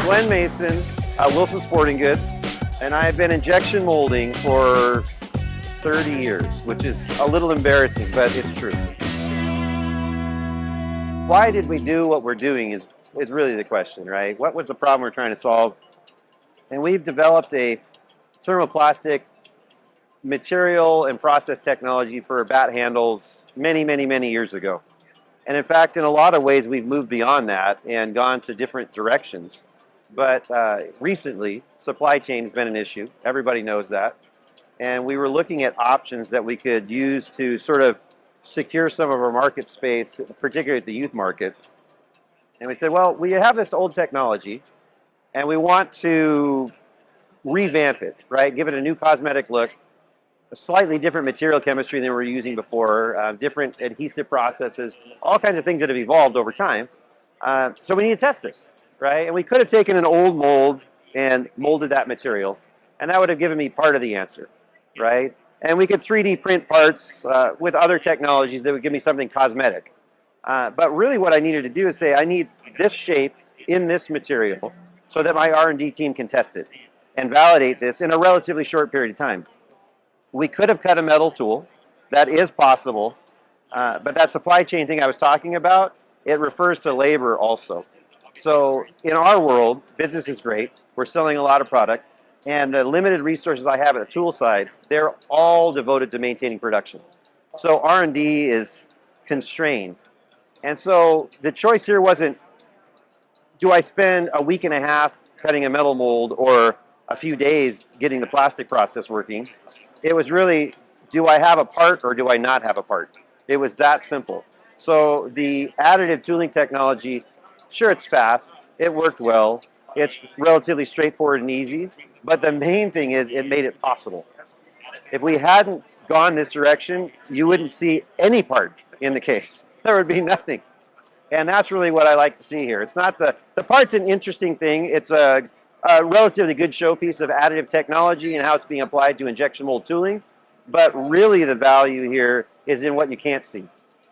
Glenn Mason, Wilson Sporting Goods, and I've been injection molding for 30 years, which is a little embarrassing, but it's true. Why did we do what we're doing is really the question, right? What was the problem we're trying to solve? And we've developed a thermoplastic material and process technology for bat handles many years ago. And in fact, in a lot of ways, we've moved beyond that and gone to different directions. But recently, supply chain has been an issue. Everybody knows that. And we were looking at options that we could use to sort of secure some of our market space, particularly at the youth market. And we said, well, we have this old technology, and we want to revamp it, right? Give it a new cosmetic look, a slightly different material chemistry than we were using before, different adhesive processes, all kinds of things that have evolved over time. So we need to test this, right? And we could have taken an old mold and molded that material, and that would have given me part of the answer, right? And we could 3D print parts with other technologies that would give me something cosmetic. But really what I needed to do is say, I need this shape in this material so that my R&D team can test it and validate this in a relatively short period of time. We could have cut a metal tool. That is possible. But that supply chain thing I was talking about, it refers to labor also. So in our world, business is great. We're selling a lot of product. And the limited resources I have at the tool side, they're all devoted to maintaining production. So R&D is constrained. And so the choice here wasn't, do I spend a week and a half cutting a metal mold or a few days getting the plastic process working? It was really, do I have a part or do I not have a part? It was that simple. So the additive tooling technology, sure, it's fast, it worked well, it's relatively straightforward and easy, but the main thing is it made it possible. If we hadn't gone this direction, you wouldn't see any part in the case. There would be nothing. And that's really what I like to see here. It's not the part's an interesting thing. It's a relatively good showpiece of additive technology and how it's being applied to injection mold tooling. But really the value here is in what you can't see.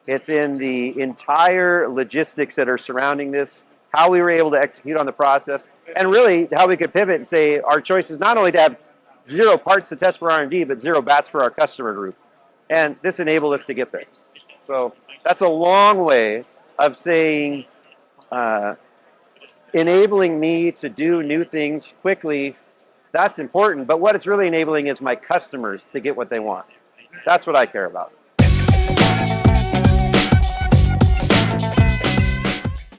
It's in the entire logistics that are surrounding this, how we were able to execute on the process, and really how we could pivot and say our choice is not only to have 0 parts to test for R&D, but 0 bats for our customer group. And this enabled us to get there. So that's a long way of saying, enabling me to do new things quickly, that's important. But what it's really enabling is my customers to get what they want. That's what I care about.